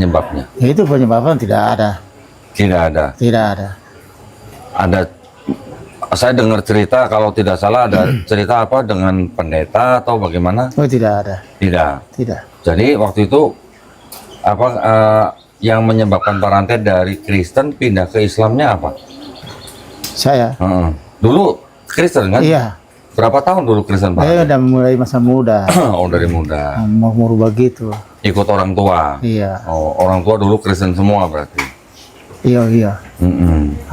penyebabnya? Itu penyebabnya tidak ada. Tidak ada. Tidak ada. Ada, saya dengar cerita kalau tidak salah ada cerita apa dengan pendeta atau bagaimana? Oh, tidak ada. Tidak. Tidak. Jadi waktu itu apa yang menyebabkan Pak Rantai dari Kristen pindah ke Islamnya apa? Saya? Dulu Kristen kan? Iya. Berapa tahun dulu Kristen Pak? Saya udah mulai masa muda. Oh, dari muda. Mau merubah gitu. Ikut orang tua? Iya. Oh, orang tua dulu Kristen semua berarti? Iya, iya.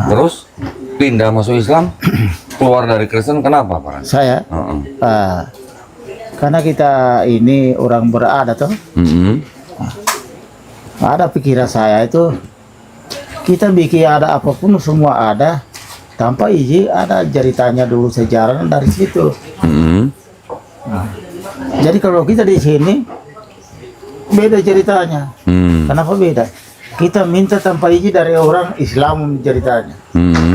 Terus pindah masuk Islam, keluar dari Kristen kenapa Pak? Saya? Karena kita ini orang berada toh. Ada pikiran saya itu, kita bikin ada apapun semua ada, tanpa izin ada ceritanya dulu sejarah dari situ. Jadi kalau kita di sini beda ceritanya. Kenapa beda? Kita minta tanpa izin dari orang Islam ceritanya.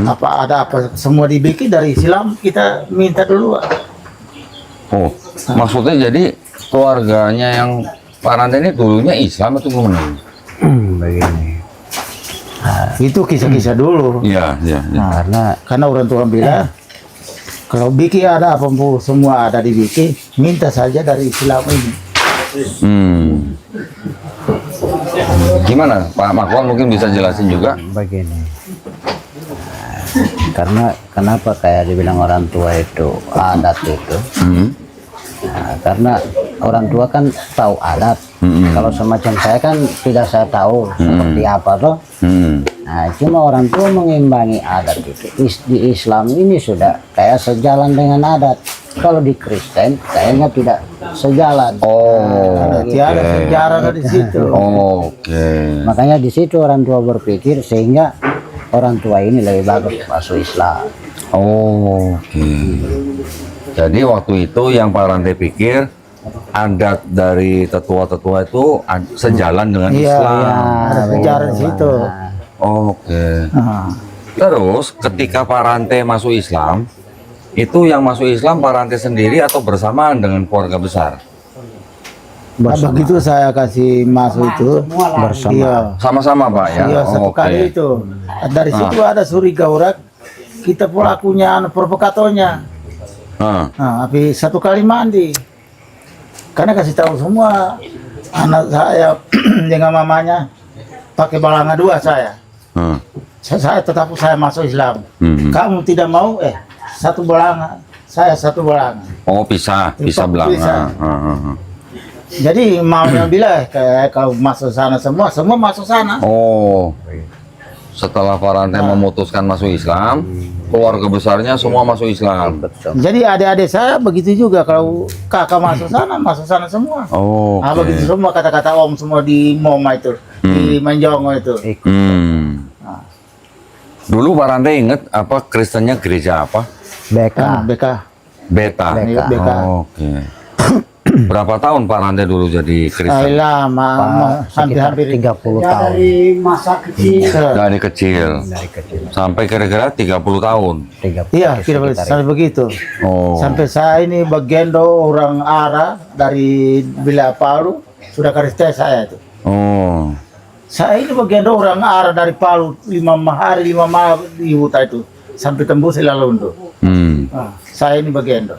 Apa ada apa semua dibikin dari Islam, kita minta dulu. Oh, maksudnya jadi keluarganya yang Pak Rantai ini dulunya Islam atau belum? Begini. Itu kisah-kisah dulu. Iya, iya. Karena orang tua bilang kalau bikin ada apa pun semua ada dibikin, minta saja dari Islam ini. Gimana Pak Makwan mungkin bisa jelasin juga? Begini. Karena kenapa kayak dibilang orang tua itu adat itu? Karena orang tua kan tahu adat. Kalau semacam saya kan tidak saya tahu seperti apa tuh. Nah, cuma orang tua mengimbangi adat itu. Di Islam ini sudah kayak sejalan dengan adat. Kalau di Kristen kayaknya tidak sejalan. Tiada sejarah di situ. Makanya di situ orang tua berpikir sehingga orang tua ini lebih bagus masuk Islam. Jadi waktu itu yang Pak Rantai pikir adat dari tetua-tetua itu sejalan dengan Islam. Iya, ada sejarah di situ. Terus ketika Pak Rantai masuk Islam, itu yang masuk Islam Pak Rantai sendiri atau bersamaan dengan keluarga besar? Begitu saya kasih masuk itu bersama. Iya. Sama-sama Pak ya? Iya, satu kali itu. Dari situ ada curiga orang, kita pelakunya, provokatornya. Tapi satu kali mandi. Karena kasih tahu semua anak saya dengan mamanya pakai balanga dua saya. Saya tetap saya masuk Islam. Kamu tidak mau satu balanga, saya satu balanga. Oh, pisah belanga. Jadi maunya bilang kayak kalau masuk sana semua masuk sana. Setelah Pak Rantai memutuskan masuk Islam, keluarga besarnya semua masuk Islam. Jadi adik-adik saya begitu juga, kalau kakak masuk sana semua. Begitu semua kata-kata om semua di Moma itu, di Manjongo itu. Dulu Pak Rantai ingat apa Kristennya gereja apa? Beta. Berapa tahun Pak Rantai dulu jadi Kristen? Lama, hampir 30 tahun. Dari kecil. Sampai kira-kira 30 tahun. Iya, kira-kira sampai begitu. Sampai saya ini bagian orang Arab dari Wilayah Palu, sudah Kristen saya itu. Saya ini bagian orang Arab dari Palu 5 hari 5 malam di hutan itu sampai tembus lalu untuk. Saya ini bagian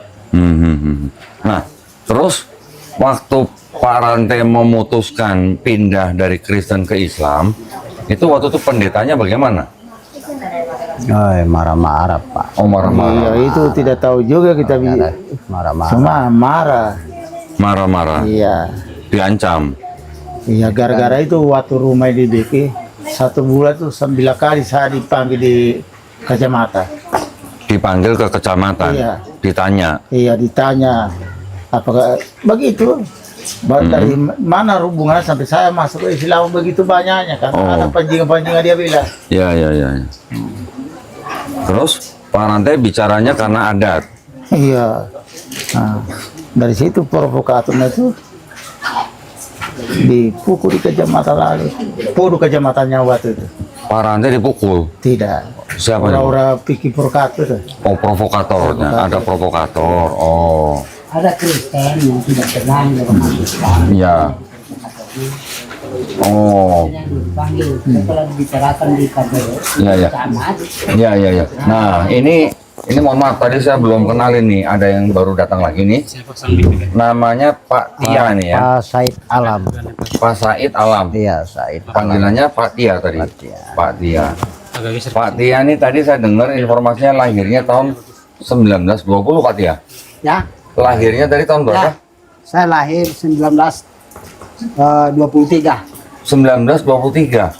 Nah, terus waktu Pak Rantai memutuskan pindah dari Kristen ke Islam, itu waktu itu pendetanya bagaimana? Marah-marah Pak. Marah-marah. Iya, itu tidak tahu juga kita. Marah-marah. Semua marah. Marah-marah. Iya. Diancam. Iya, gara-gara itu waktu rumah dibikin 1 bulan tuh 9 kali saya dipanggil di kecamatan. Dipanggil ke kecamatan. Iya. Ditanya. Iya, ditanya. Apakah begitu? Dari mana hubungannya sampai saya masuk ke Islam begitu banyaknya kan? Ada pancingan-pancingan dia bilang. Iya. Terus Pak Rantai bicaranya karena adat. Iya. Nah, dari situ provokatornya itu dipukul di kecamatan lalu. Puluh kecamatannya waktu itu. Pak Rantai dipukul? Tidak. Siapa? Orang-orang pikir provokator. Provokatornya. Ada provokator. Ada Kristen yang tidak pernah masuk Islam. Iya. Oh, Panggil, setelah dibicarakan di KPU. iya ya. Iya iya iya. Nah, ini mohon maaf tadi saya belum kenalin nih, ada yang baru datang lagi nih. Namanya Pak Tia nih ya. Pak Said Alam. Pak Said Alam. Iya, Said. Panggilannya Pak Tia tadi. Pak Tia. Pak Tia. Pak Tia nih tadi saya dengar informasinya lahirnya tahun 1920 Pak Tia. Ya, Lahirnya dari tahun berapa? saya lahir 1923. 1923.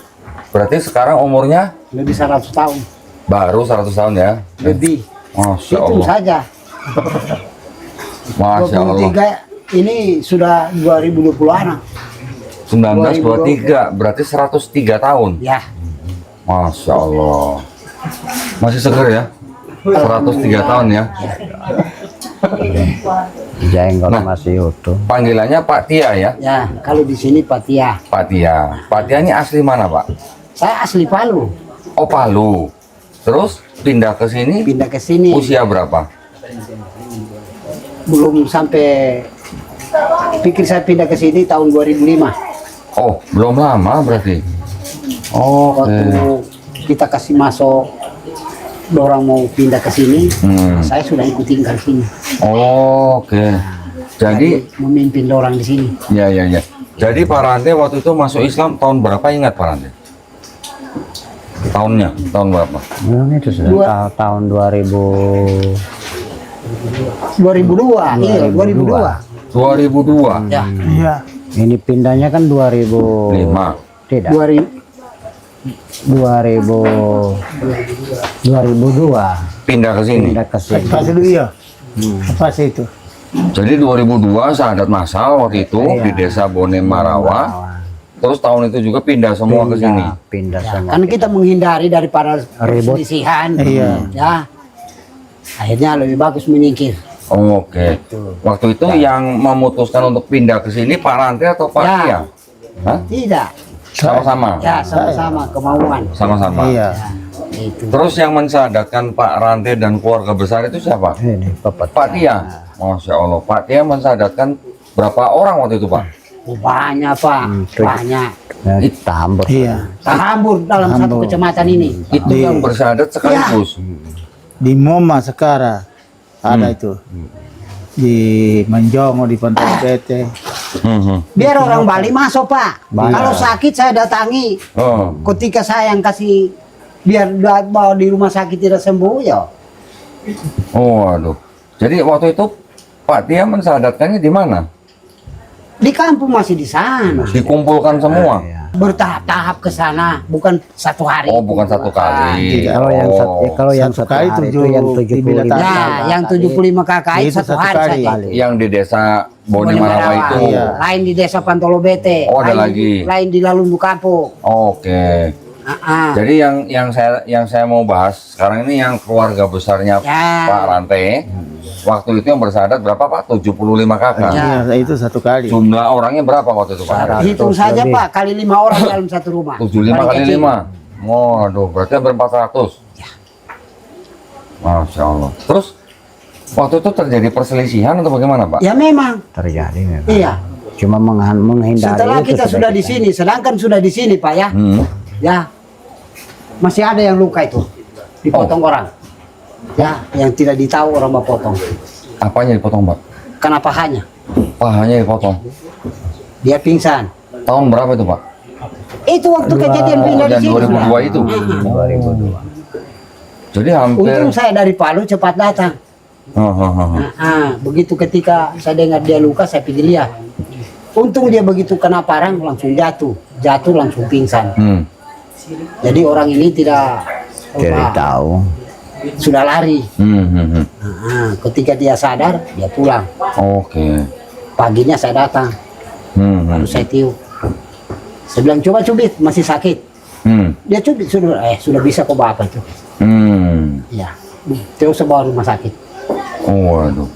Berarti sekarang umurnya Lebih 100 tahun. baru 100 tahun ya. Lebih. Masya Hitung Allah. saja. Masya Allah. 23 ini sudah 2020 anak. 1923 berarti 103 tahun. Ya. Masya Allah. Masih seger ya? 103 tahun ya. Jenggot Nah. masih utuh. Panggilannya Pak Tia ya? Ya, kalau di sini Pak Tia. Pak Tia. Pak Tia ini asli mana Pak? Saya asli Palu. Oh Palu. Terus pindah ke sini Pindah ke sini usia berapa? belum sampai pikir saya pindah ke sini tahun 2005. Oh belum lama berarti. Oh, Waktu kita kasih masuk orang mau pindah ke sini, saya sudah ikut tinggal sini. Oke. Jadi Memimpin orang di sini. ya ya ya. Jadi Pak Rante waktu itu masuk Islam tahun berapa, ingat Pak Rante? Tahunnya, tahun berapa? Itu sudah tahun 2002. Iya, 2002. 2002. Ya. Iya. Ini pindahnya kan 2005. 5. Tidak. 2002. Pindah ke sini. Pindah ke sini. Pas dulu iya. Pas itu. Jadi 2002 sahadat massal waktu itu di desa Bone Marawa. Terus tahun itu juga pindah semua ke sini. Pindah semua. Kan kita menghindari daripada perselisihan. Iya. Ya. Akhirnya lebih bagus menyingkir. Oke. Waktu itu yang memutuskan untuk pindah ke sini Pak Rante atau Pak Ya. Tia? Hah? Tidak. Sama-sama. Ya, sama-sama kemauan. Sama-sama. Iya. Itu. Terus yang mensadarkan Pak Rante dan keluarga besar itu siapa? Ini Bapak. Pak Tia. Masya Allah. Pak Tia mensadarkan berapa orang waktu itu Pak? Banyak, Pak. Banyak. Tambah. Iya. Hambur dalam satu kecamatan ini. Itu yang bersyahadat sekaligus. Di Moma sekarang ada itu. Di Menjongo, di Pantai Bete. Biar orang Bali masuk, Pak. Kalau sakit saya datangi. Oh. Ketika saya yang kasih biar bawa di rumah sakit tidak sembuh ya. Oh, aduh. Jadi waktu itu Pak Tia mensahadatkannya di mana? Di kampung masih di sana. Dikumpulkan semua. Bertahap-tahap ke sana, bukan satu hari. Oh, bukan satu kali. Tidak. Kalau yang satu, kalau yang Satu satu kali hari itu tujuh- yang 75. dibilang- Nah, yang 75 KKI Itu satu satu hari kali. saja. Yang di desa Bone Marawa itu. Iya. Lain di desa Pantolo Bete. Oh, ada lain lagi. Lain di Lalumbu Kampung. Oke. Jadi yang saya mau bahas sekarang ini yang keluarga besarnya Ya. Pak Rante. Waktu itu yang bersyahadat berapa Pak? 75 kakak. Iya, itu satu kali. Jumlah orangnya berapa waktu itu Pak? Hitung saja Pak, kali 5 orang dalam satu rumah. 75 Paling kali kecil. 5. Waduh, berarti hampir 400. Masya Allah. Terus waktu itu terjadi perselisihan atau bagaimana Pak? Ya memang. Terjadi memang. Iya. Cuma menghindari Setelah itu kita sudah di sini, sedangkan sudah di sini Pak ya. Ya. Masih ada yang luka itu. Dipotong orang. Ya, yang tidak ditahu orang mau potong. Apanya dipotong Pak? Karena pahanya. Pahanya dipotong. Dia pingsan. Tahun berapa itu Pak? Itu waktu kejadian pindah di Dan sini. 2002 itu. 2002. Jadi hampir. Untung saya dari Palu cepat datang. Begitu ketika saya dengar dia luka, saya pergi lihat. Untung dia begitu kena parang langsung jatuh langsung pingsan. Jadi orang ini tidak tahu. sudah lari. Ketika dia sadar, dia pulang. Oke. Paginya saya datang, lalu saya tiup. Saya bilang coba cubit, masih sakit. Dia cubit sudah bisa kok bapak itu. Ya, terus saya bawa rumah sakit. Waduh.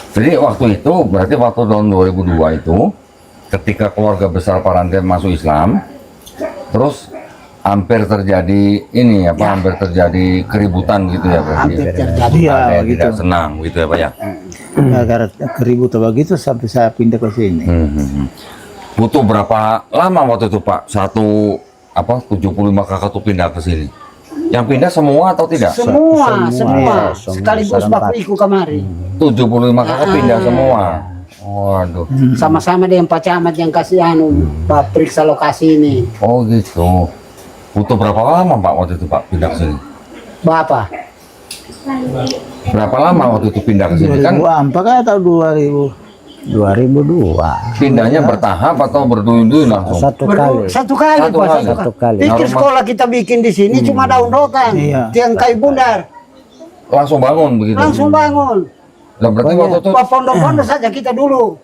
Jadi waktu itu berarti waktu tahun 2002 itu ketika keluarga besar Pak Rante masuk Islam, terus hampir terjadi ini apa? Hampir terjadi keributan gitu ya berarti. Hampir terjadi. Iya, Ada yang gitu. tidak senang gitu ya Pak ya. Gara-gara keributan begitu sampai saya pindah ke sini. Butuh berapa lama waktu itu Pak? 75 kakak tuh pindah ke sini. Yang pindah semua atau tidak? Semua, semua. sekaligus Serempak. baku ikut kemari. 75 kakak pindah semua. Waduh. Sama-sama dengan Pak Camat yang kasih Pak periksa lokasi ini. Oh gitu. Butuh berapa lama Pak waktu itu Pak pindah ke sini? Bapak, Berapa lama waktu itu pindah ke sini? Kan 2004 kan atau 2000? 2002 pindahnya bertahap atau berduyun-duyun langsung? satu kali. satu kali Satu Pak, kali. Satu kali. Pikir sekolah kita bikin di sini cuma daun rotan, Iya. tiang kayu bundar, Langsung bangun begitu? langsung bangun. Lah berarti waktu itu Pak pondok-pondok saja kita dulu.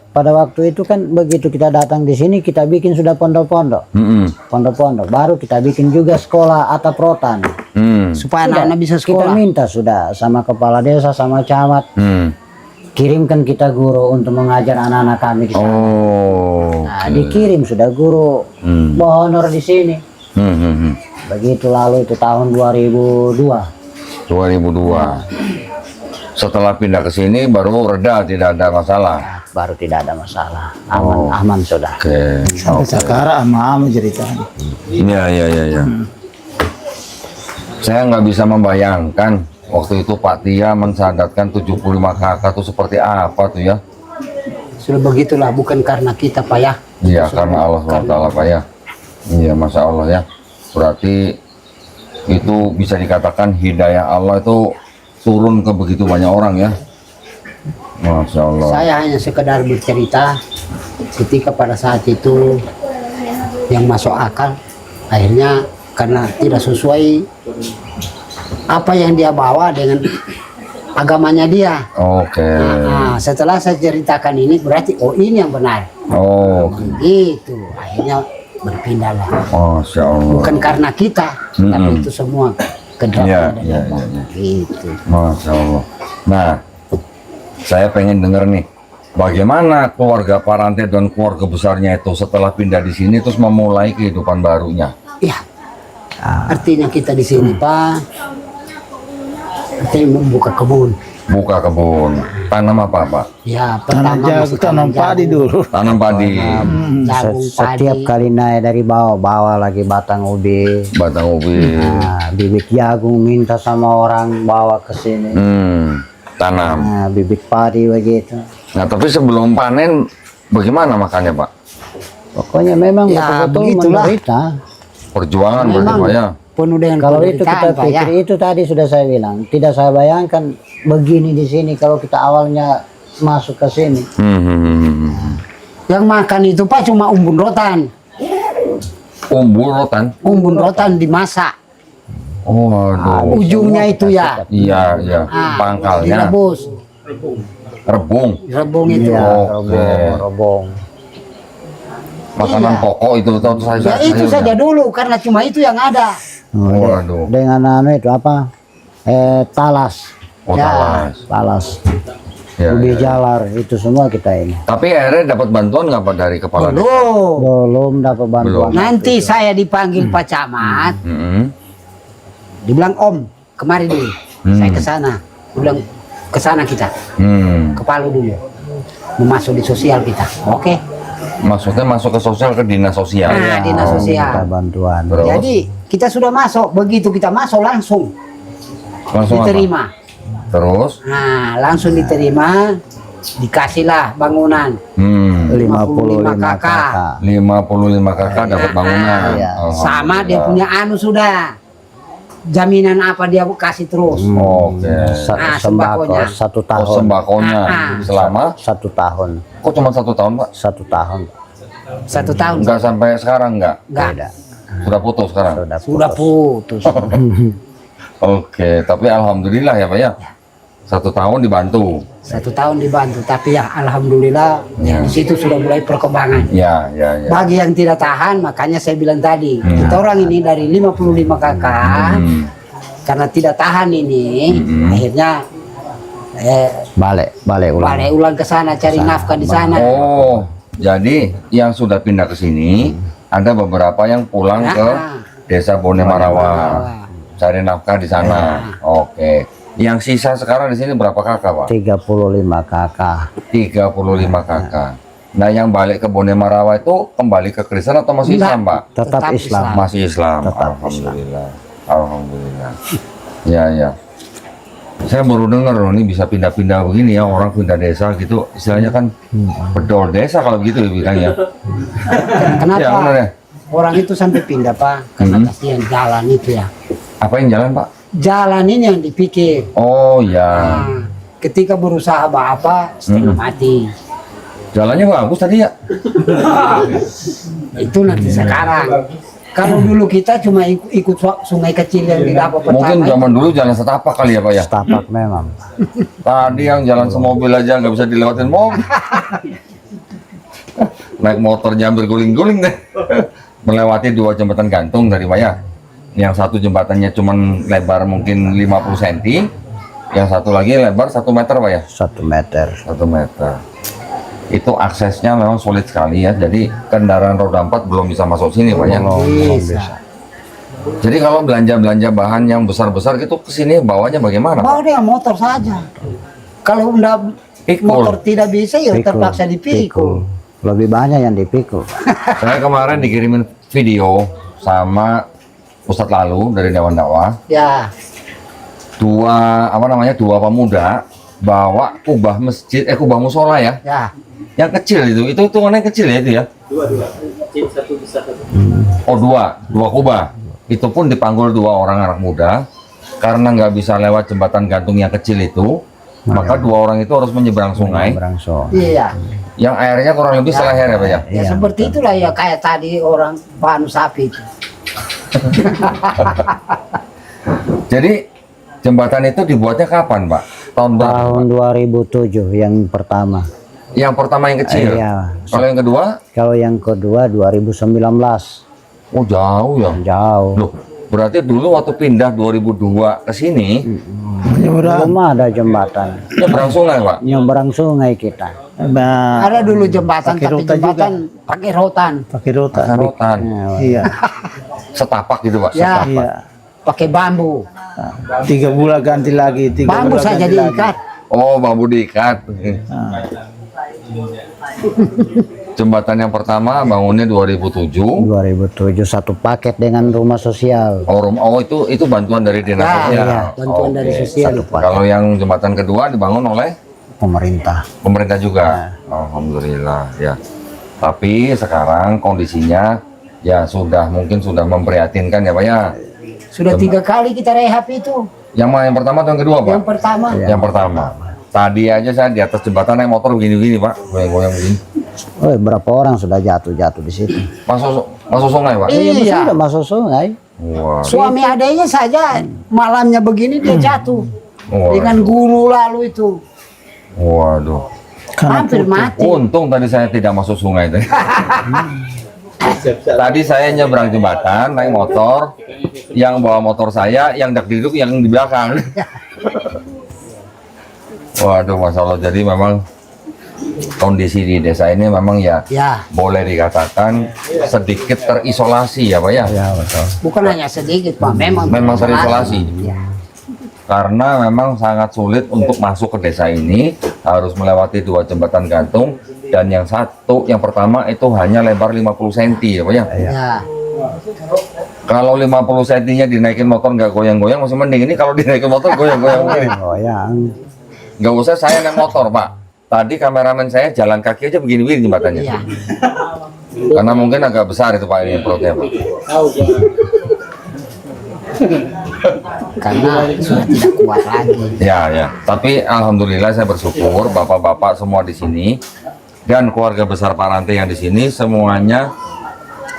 Pada waktu itu kan begitu kita datang di sini kita bikin sudah pondok-pondok. Pondok-pondok baru kita bikin juga sekolah atap rotan. Supaya Sudah, anak-anak bisa kita sekolah. minta sudah sama kepala desa sama camat kirimkan kita guru untuk mengajar anak-anak kami di sana. Oh. Nah, dikirim sudah guru honor di sini. Begitu lalu itu tahun 2002. 2002. Setelah pindah ke sini baru reda, tidak ada masalah. Baru tidak ada masalah. Aman, aman sudah. Oke. Sampai sekarang ama ceritanya. Iya. Saya nggak bisa membayangkan waktu itu Pak Tia mensadatkan 75 kakak itu seperti apa tuh ya? Sudah begitulah, bukan karena kita Pak ya. Iya, karena Allah SWT Pak ya. Iya, Masya Allah ya. Berarti itu bisa dikatakan hidayah Allah itu turun ke begitu banyak orang ya. Masya Allah. Saya hanya sekedar bercerita ketika pada saat itu yang masuk akal, akhirnya karena tidak sesuai apa yang dia bawa dengan agamanya dia. Oke. Nah, setelah saya ceritakan ini berarti oh ini yang benar. Oh, Itu akhirnya berpindahlah. Masya Allah. Bukan karena kita, tapi itu semua Iya, kedatangan iya, dari Allah. iya. Gitu. Masya Allah. Nah, saya pengen denger nih, bagaimana keluarga Pak Rantai dan keluarga besarnya itu setelah pindah di sini terus memulai kehidupan barunya. Ya, artinya kita di sini Pak, artinya membuka kebun. Buka kebun, tanam apa Pak? Ya, Tanam pertama jagung, masih tanam padi dulu. Tanam padi, jagung, Setiap padi. kali naik dari bawah, bawa lagi batang ubi. batang ubi, Nah, bibit jagung minta sama orang bawa ke sini. tanam. Nah, bibit padi begitu. Nah, tapi sebelum panen, bagaimana makannya Pak? Pokoknya memang Ya, betul-betul begitulah. menderita. Perjuangan berarti Memang Pak ya? penuh dengan Kalau itu kita penderitaan, Pak, ya. pikir itu tadi sudah saya bilang, tidak saya bayangkan begini di sini kalau kita awalnya masuk ke sini. Yang makan itu Pak cuma umbun rotan. Umbul rotan. Umbun rotan dimasak. Oh, aduh. Ujungnya itu ya. Iya, iya. Ah, Pangkalnya direbus. rebung. Rebung itu. Iya, Oke. robong. Makanan pokok itu atau Ya itu saja dulu karena cuma itu yang ada. Waduh. Dengan itu apa? Talas. Oh, Ya. talas. Talas. Ya, Ubi ya. jalar itu semua kita ini. Tapi akhirnya dapat bantuan nggak Pak dari kepala desa? Belum. Belum dapat bantuan. Nanti saya dipanggil Pak Camat, dibilang Om, kemari dulu. Saya ke sana. Bilang ke sana kita, ke Palu dulu. Mau masuk di sosial kita. Oke. Maksudnya masuk ke sosial, ke dinas sosial. Nah, dinas Minta sosial. bantuan. Terus? Jadi kita sudah masuk, begitu kita masuk langsung Langsung apa? diterima. Terus? Nah, langsung diterima, dikasihlah bangunan. 55 kakak. 55 kakak dapat bangunan. Iya. Sama dia punya anu sudah. Jaminan apa dia kasih terus. Oke. Ah, Sembako sembakonya. 1 Oh, tahun. sembakonya selama 1 tahun. kok cuma 1 tahun Pak? 1 tahun. 1 tahun. Enggak sampai sekarang enggak? Enggak. Beda. Sudah putus sekarang? Sudah putus. Oke, tapi alhamdulillah ya Pak ya. 1 tahun dibantu. 1 tahun dibantu, tapi ya alhamdulillah di situ sudah mulai perkembangan. Ya, ya, ya. Bagi yang tidak tahan, makanya saya bilang tadi, kita orang ini dari 55 kakak, karena tidak tahan ini, akhirnya Balik ulang. balik ulang ke sana cari nafkah di sana. Oh, jadi yang sudah pindah ke sini ada beberapa yang pulang ke Desa Bone Marawa, cari nafkah di sana. Oke. Yang sisa sekarang di sini berapa kakak, Pak? 35 kakak. 35 kakak. Nah, yang balik ke Bone Marawa itu kembali ke Kristen atau masih Enggak. Islam, Pak? Tetap Tetap Islam. Islam. Masih Islam. Tetap Alhamdulillah. Alhamdulillah. Ya, ya. Saya baru dengar loh, ini bisa pindah-pindah begini ya, orang pindah desa gitu. Istilahnya kan bedol desa kalau begitu bilangnya. Kenapa Ya, benar ya. orang itu sampai pindah Pak? Karena kasihan jalan itu ya. Apa yang jalan, Pak? Jalan ini yang dipikir. Oh, ya. Nah, ketika berusaha apa setengah mati. Jalannya bagus tadi ya. Itu nanti sekarang. Kalau dulu kita cuma ikut sungai kecil yang tidak apa Mungkin zaman dulu jalan setapak kali ya, Pak ya. Setapak memang. Tadi yang jalan semobil aja nggak bisa dilewatin mobil. Naik motornya hampir guling-guling deh. Melewati 2 jembatan gantung dari Pak ya. Yang satu jembatannya cuman lebar mungkin 50 cm, yang satu lagi lebar 1 meter, Pak ya. 1 meter. 1 meter. Itu aksesnya memang sulit sekali ya. Jadi kendaraan roda 4 belum bisa masuk sini, Pak ya. Belum bisa. bisa. Jadi kalau belanja bahan yang besar-besar gitu ke sini bawanya bagaimana, Pak? Bawa dengan motor saja. Kalau enggak Pikul. motor tidak bisa ya Pikul. terpaksa dipikul. Lebih banyak yang dipikul. Saya kemarin dikirimin video sama Ustadz Lalu dari Dewan Dakwah. Ya, Dua pemuda bawa kubah masjid, kubah musola ya. ya. Yang kecil itu hitungannya kecil ya itu ya. Dua. Kecil, satu besar satu. Oh, dua kubah. Itu pun dipanggul 2 orang anak muda karena nggak bisa lewat jembatan gantung yang kecil itu, maka 2 orang itu harus menyeberang sungai Berangsur. Iya. yang airnya kurang lebih seleher ya, Pak ya. Ya seperti itulah ya kayak tadi orang panu sapi itu. Jadi jembatan itu dibuatnya kapan, Pak? Tahun berapa? Tahun 2007 yang pertama. Yang pertama yang kecil. Iya. Kalau yang kedua? Kalau yang kedua 2019. Oh, jauh ya. Jauh. Loh, berarti dulu waktu pindah 2002 ke sini, Belum ada jembatan. nyebrang sungai, Pak. Nyebrang sungai kita. Nah, Ada dulu jembatan pakai tapi rota jembatan pakai rotan, pakai rota. Rotan. Iya. Setapak gitu, Pak. Ya. Setapak. Iya. pakai bambu. Nah, 3 bulan ganti lagi, 3 Bambu bulan saja ganti lagi. diikat. Oh, bambu diikat. Nah, Jembatan yang pertama bangunnya 2007. 2007 satu paket dengan rumah sosial. Oh, itu bantuan dari dinas Ya, sosial. ya, bantuan dari Oke. sosial. Kalau yang jembatan kedua dibangun oleh Pemerintah. pemerintah juga. Alhamdulillah ya. Tapi sekarang kondisinya ya mungkin sudah memprihatinkan ya, Pak ya. Sudah 3 kali kita rehab itu. Yang mana yang pertama atau yang kedua, Pak? Yang pertama. Yang pertama. Tadi aja saya di atas jembatan naik motor begini-begini, Pak. Goyang-goyang begini. Oh, berapa orang sudah jatuh di situ? Masuk sungai, Pak. Iya. Sudah masuk sungai. Wah. Suami adanya saja malamnya begini dia jatuh Wah. dengan guru lalu itu. Waduh. Hampir mati. Untung tadi saya tidak masuk sungai tadi. Tadi saya nyebrang jembatan naik motor, yang bawa motor saya, yang dak duduk yang di belakang. Waduh, masalah. Jadi memang kondisi di desa ini memang ya Ya, boleh dikatakan sedikit terisolasi ya, Pak ya. Ya, betul. bukan hanya sedikit Pak, memang Terisolasi. Ya. Karena memang sangat sulit untuk masuk ke desa ini, harus melewati 2 jembatan gantung, dan yang pertama itu hanya lebar 50 cm ya, Pak ya. Ya. Kalau 50 cm-nya dinaikin motor nggak goyang-goyang masih mending. Ini kalau dinaikin motor goyang-goyang begini. Goyang. Nggak usah saya naik motor, Pak. Tadi kameramen saya jalan kaki aja begini-begini jembatannya. Iya. Karena mungkin agak besar itu, Pak, ini perutnya, Pak. Karena sudah tidak kuat lagi. Ya, ya. Tapi alhamdulillah saya bersyukur bapak-bapak semua di sini dan keluarga besar Pak Rante yang di sini semuanya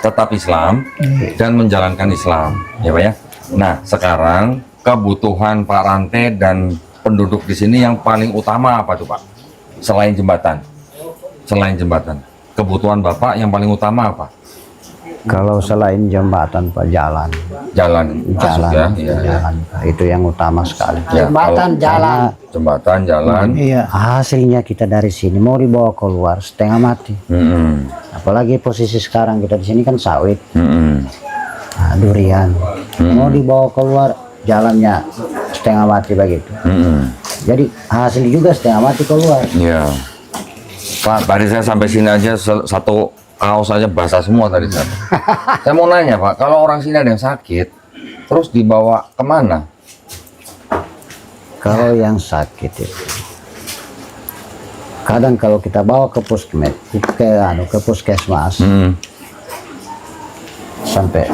tetap Islam dan menjalankan Islam, ya, Pak ya. Nah, sekarang kebutuhan Pak Rante dan penduduk di sini yang paling utama apa tuh, Pak? Selain jembatan. Selain jembatan. Kebutuhan Bapak yang paling utama apa? Kalau selain jembatan Pak, jalan. Jalan. Masuk ya. Iya, ya. Jalan. Itu yang utama sekali. Ya, Jembatan, jalan. Jembatan, jalan. iya. Hasilnya kita dari sini mau dibawa keluar setengah mati. Mm-mm. Apalagi posisi sekarang kita di sini kan sawit, Mm-mm. durian. Mau dibawa keluar jalannya setengah mati begitu. Mm-mm. Jadi hasil juga setengah mati keluar. Ya. Pak, tadi saya sampai sini aja satu kaos aja basah semua tadi saya. Saya mau nanya Pak, kalau orang sini ada yang sakit, terus dibawa kemana? Kalau yang sakit itu, kadang kalau kita bawa ke ke puskesmas, sampai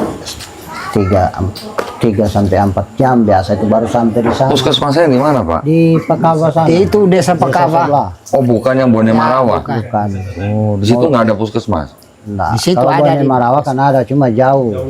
3 sampai 4 jam biasa itu baru sampai di sana. Puskesmasnya di mana Pak? Di Pakava sana. Itu desa Pakava. sebelah. Oh bukan yang Bone Marawa? Bukan. Oh di situ nggak ada puskesmas? Nah, Di situ kalau ada Bone di- Marawa kan ada, cuma jauh.